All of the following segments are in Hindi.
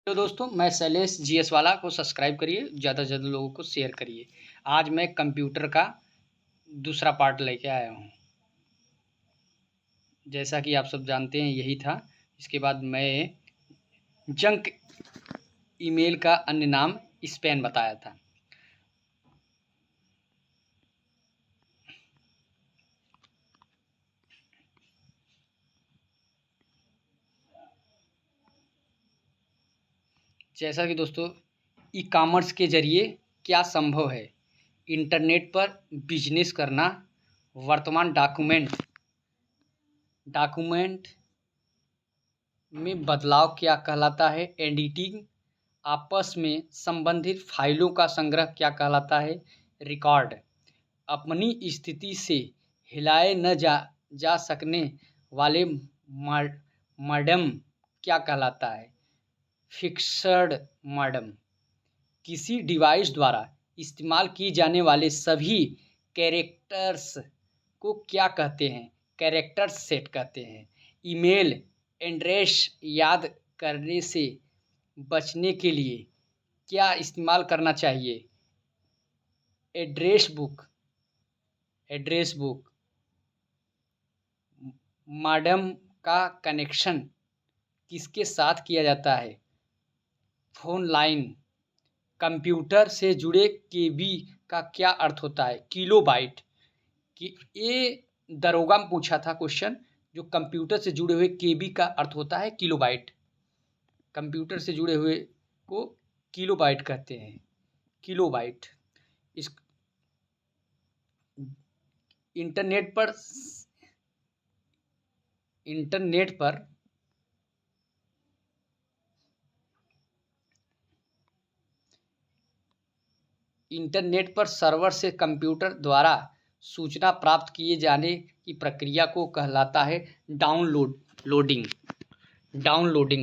तो दोस्तों मैं शैलेश जीएस वाला को सब्सक्राइब करिए, ज़्यादा से ज़्यादा लोगों को शेयर करिए। आज मैं कंप्यूटर का दूसरा पार्ट लेके आया हूँ। जैसा कि आप सब जानते हैं यही था। इसके बाद मैं जंक ईमेल का अन्य नाम स्पैम बताया था। जैसा कि दोस्तों ई कॉमर्स के ज़रिए क्या संभव है, इंटरनेट पर बिजनेस करना, वर्तमान डॉक्यूमेंट में बदलाव क्या कहलाता है, एडिटिंग, आपस में संबंधित फाइलों का संग्रह क्या कहलाता है, रिकॉर्ड, अपनी स्थिति से हिलाए न जा सकने वाले मॉडेम क्या कहलाता है, फिक्स्ड मॉडेम, किसी डिवाइस द्वारा इस्तेमाल की जाने वाले सभी कैरेक्टर्स को क्या कहते हैं, कैरेक्टर सेट कहते हैं, ईमेल एड्रेस याद करने से बचने के लिए क्या इस्तेमाल करना चाहिए, एड्रेस बुक, मॉडेम का कनेक्शन किसके साथ किया जाता है, फोन लाइन, कंप्यूटर से जुड़े केबी का क्या अर्थ होता है, किलोबाइट। कि ये दरोगा में पूछा था क्वेश्चन, जो कंप्यूटर से जुड़े हुए केबी का अर्थ होता है किलोबाइट। कंप्यूटर से जुड़े हुए को किलोबाइट कहते हैं, किलोबाइट। इस इंटरनेट पर सर्वर से कंप्यूटर द्वारा सूचना प्राप्त किए जाने की प्रक्रिया को कहलाता है डाउनलोडिंग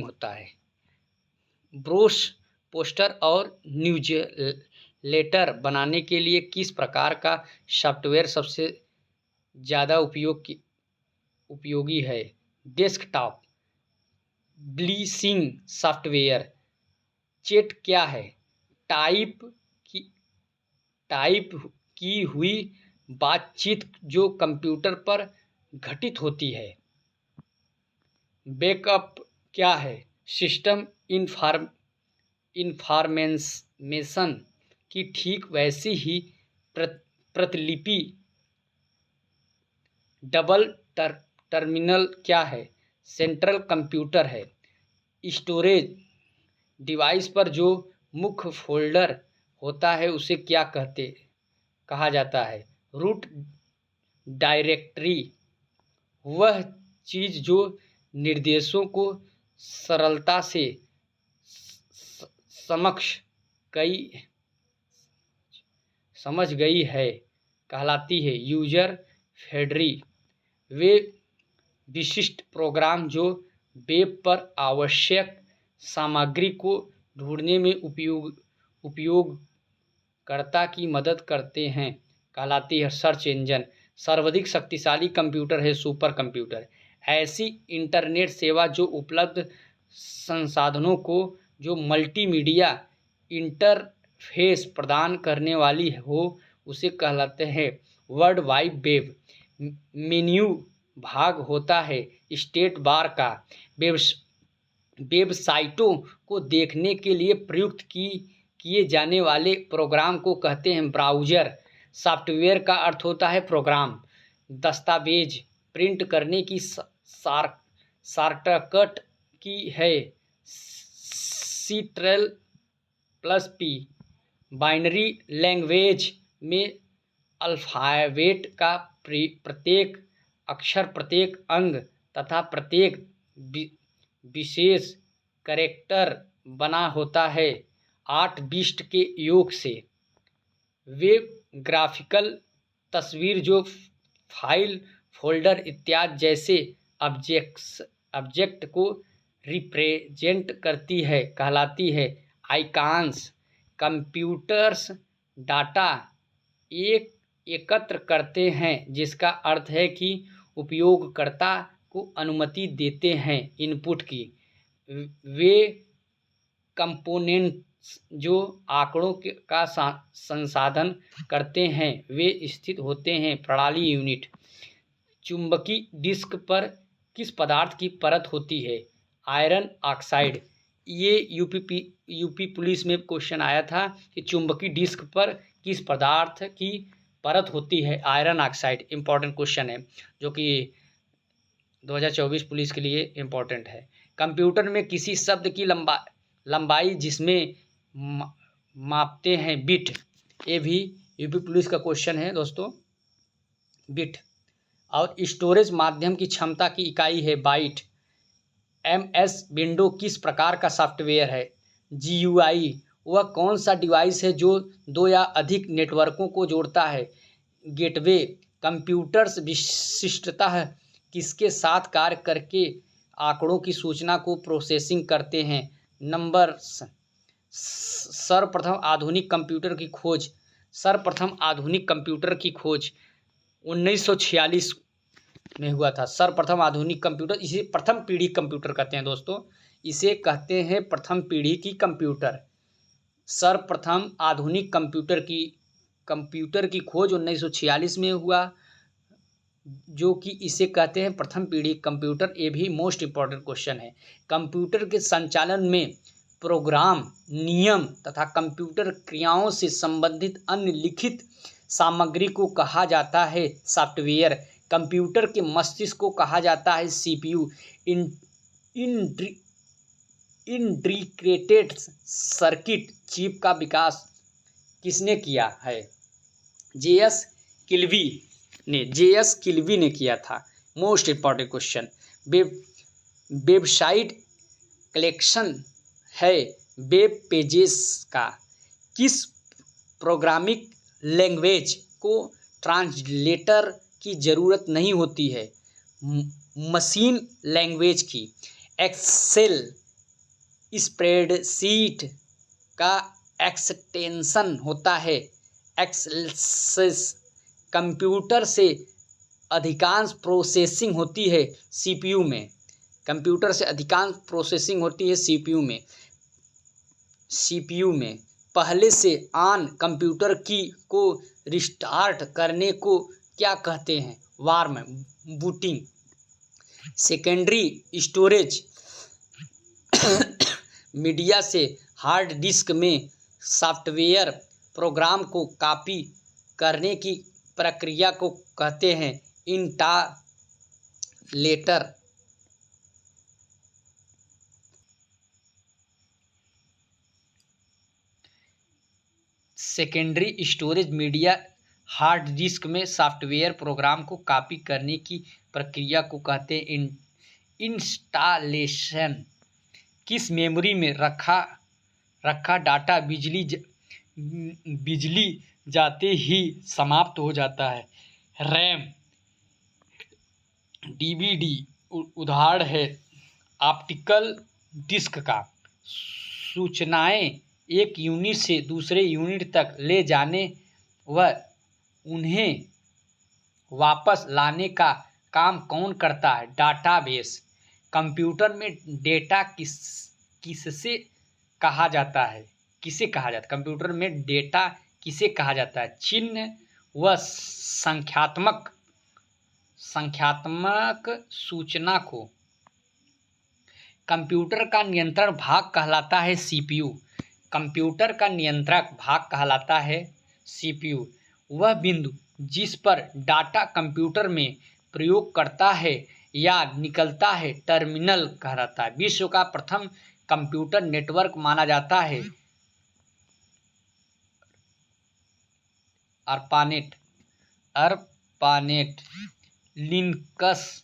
होता है। ब्रोश पोस्टर और न्यूज़लेटर बनाने के लिए किस प्रकार का सॉफ्टवेयर सबसे ज़्यादा उपयोगी है, डेस्कटॉप, ब्लीसिंग सॉफ्टवेयर, चैट क्या है, टाइप की हुई बातचीत जो कंप्यूटर पर घटित होती है, बैकअप क्या है, सिस्टम इन्फॉर्मेशन की ठीक वैसी ही प्रतिलिपि, डबल टर्मिनल क्या है, सेंट्रल कंप्यूटर है, स्टोरेज डिवाइस पर जो मुख्य फोल्डर होता है उसे क्या कहा जाता है, रूट डायरेक्टरी, वह चीज़ जो निर्देशों को सरलता से समझ गई है कहलाती है, यूजर फ्रेंडली, वे विशिष्ट प्रोग्राम जो वेब पर आवश्यक सामग्री को ढूंढने में उपयोगकर्ता की मदद करते हैं कहलाती है, सर्च इंजन। सर्वाधिक शक्तिशाली कंप्यूटर है सुपर कंप्यूटर, ऐसी इंटरनेट सेवा जो उपलब्ध संसाधनों को जो मल्टीमीडिया इंटरफेस प्रदान करने वाली हो उसे कहलाते हैं वर्ल्ड वाइड वेब। मेन्यू भाग होता है स्टेट बार का, वेबसाइटों को देखने के लिए प्रयुक्त किए जाने वाले प्रोग्राम को कहते हैं ब्राउज़र। सॉफ्टवेयर का अर्थ होता है प्रोग्राम। दस्तावेज प्रिंट करने की शॉर्टकट की है Ctrl+P। बाइनरी लैंग्वेज में अल्फ़ाबेट का प्रत्येक अक्षर, प्रत्येक अंक तथा प्रत्येक विशेष कैरेक्टर बना होता है 8 बिट के योग से। वेब ग्राफिकल तस्वीर जो फाइल, फोल्डर इत्यादि जैसे ऑब्जेक्ट को रिप्रेजेंट करती है कहलाती है आइकॉन्स। कंप्यूटर्स डाटा एकत्र करते हैं जिसका अर्थ है कि उपयोगकर्ता को अनुमति देते हैं इनपुट की। वे कंपोनेंट्स जो आंकड़ों का संसाधन करते हैं वे स्थित होते हैं। प्रणाली यूनिट। चुंबकीय डिस्क पर किस पदार्थ की परत होती है? Iron oxide. ये यूपी पुलिस में क्वेश्चन आया था कि चुंबकीय डिस्क पर किस पदार्थ की परत होती है? Iron oxide. इम्पॉर्टेंट क्वेश्चन है जो कि 2024 पुलिस के लिए इम्पोर्टेंट है। कंप्यूटर में किसी शब्द की लंबाई जिसमें मापते हैं बिट। ये भी यूपी पुलिस का क्वेश्चन है दोस्तों, बिट। और स्टोरेज माध्यम की क्षमता की इकाई है बाइट। MS विंडो किस प्रकार का सॉफ्टवेयर है? GUI। वह कौन सा डिवाइस है जो दो या अधिक नेटवर्कों को जोड़ता है? गेटवे। कंप्यूटर्स विशिष्टतः किसके साथ कार्य करके आंकड़ों की सूचना को प्रोसेसिंग करते हैं? नंबर्स। सर्वप्रथम आधुनिक कंप्यूटर की खोज 1946 में हुआ था। सर्वप्रथम आधुनिक कंप्यूटर, इसे प्रथम पीढ़ी कंप्यूटर कहते हैं दोस्तों, इसे कहते हैं प्रथम पीढ़ी की कंप्यूटर। सर्वप्रथम आधुनिक कंप्यूटर की खोज 1946 में हुआ, जो कि इसे कहते हैं प्रथम पीढ़ी कंप्यूटर। ये भी मोस्ट इम्पॉर्टेंट क्वेश्चन है। कंप्यूटर के संचालन में प्रोग्राम, नियम तथा कंप्यूटर क्रियाओं से संबंधित अन्य लिखित सामग्री को कहा जाता है सॉफ्टवेयर। कंप्यूटर के मस्तिष्क को कहा जाता है CPU। इंटीग्रेटेड सर्किट चिप का विकास किसने किया है? JS किल्वी ने किया था। Most important question. Website collection है वेब पेजेस का। किस प्रोग्रामिंग लैंग्वेज को ट्रांसलेटर की ज़रूरत नहीं होती है? मशीन लैंग्वेज की। एक्सेल स्प्रेडशीट का एक्सटेंशन होता है एक्सेल। कंप्यूटर से अधिकांश प्रोसेसिंग होती है CPU में। कंप्यूटर से अधिकांश प्रोसेसिंग होती है CPU में। पहले से ऑन कंप्यूटर की को रिस्टार्ट करने को क्या कहते हैं? Warm booting. Secondary storage. Media से हार्ड डिस्क में सॉफ्टवेयर प्रोग्राम को कॉपी करने की प्रक्रिया को कहते हैं installation. Secondary storage media hard disk में सॉफ्टवेयर प्रोग्राम को कॉपी करने की प्रक्रिया को कहते हैं इंस्टॉलेशन। किस मेमोरी में रखा डाटा बिजली जाते ही समाप्त हो जाता है? रैम। DVD उदाहरण है ऑप्टिकल डिस्क का। सूचनाएं एक यूनिट से दूसरे यूनिट तक ले जाने व उन्हें वापस लाने का काम कौन करता है? डाटाबेस। कंप्यूटर में डेटा किसे कहा जाता है? कंप्यूटर में डेटा किसे कहा जाता है? चिन्ह व संख्यात्मक सूचना को। कंप्यूटर का नियंत्रण भाग कहलाता है CPU। कंप्यूटर का नियंत्रक भाग कहलाता है CPU। वह बिंदु जिस पर डाटा कंप्यूटर में प्रयोग करता है या निकलता है टर्मिनल कहलाता है। विश्व का प्रथम कंप्यूटर नेटवर्क माना जाता है ARPANET। लिनक्स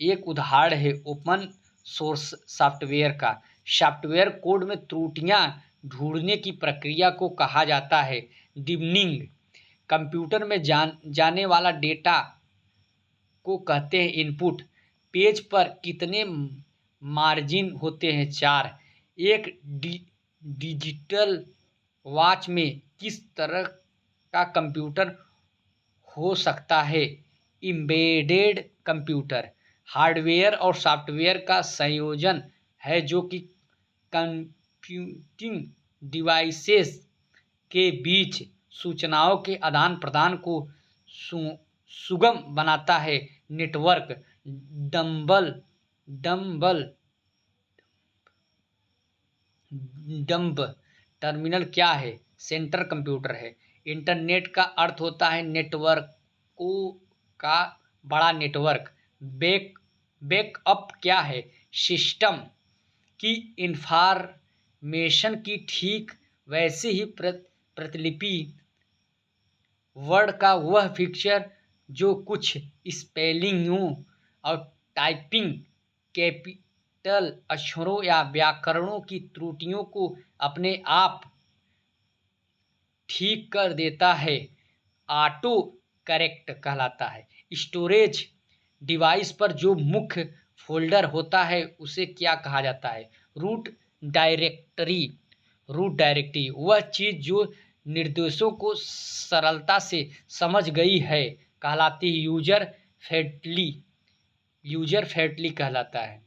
एक उदाहरण है ओपन सोर्स सॉफ्टवेयर का। सॉफ्टवेयर कोड में त्रुटियां ढूंढने की प्रक्रिया को कहा जाता है डिबगिंग। कंप्यूटर में जाने वाला डेटा को कहते हैं इनपुट। पेज पर कितने मार्जिन होते हैं? 4। एक डिजिटल वॉच में किस तरह का कंप्यूटर हो सकता है? Embedded computer. हार्डवेयर और सॉफ्टवेयर का संयोजन है जो कि कंप्यूटिंग डिवाइसेस के बीच सूचनाओं के आदान प्रदान को सुगम बनाता है। नेटवर्क डंब टर्मिनल क्या है? सेंटर कंप्यूटर है। इंटरनेट का अर्थ होता है नेटवर्कों का बड़ा नेटवर्क। बैकअप क्या है? सिस्टम की इंफॉर्मेशन की ठीक वैसे ही प्रतिलिपि। वर्ड का वह फीचर जो कुछ स्पेलिंगों और टाइपिंग कैपिटल अक्षरों या व्याकरणों की त्रुटियों को अपने आप ठीक कर देता है, ऑटो करेक्ट कहलाता है। स्टोरेज डिवाइस पर जो मुख्य फोल्डर होता है उसे क्या कहा जाता है? रूट डायरेक्टरी वह चीज़ जो निर्देशों को सरलता से समझ गई है कहलाती है। यूजर फ्रेंडली कहलाता है।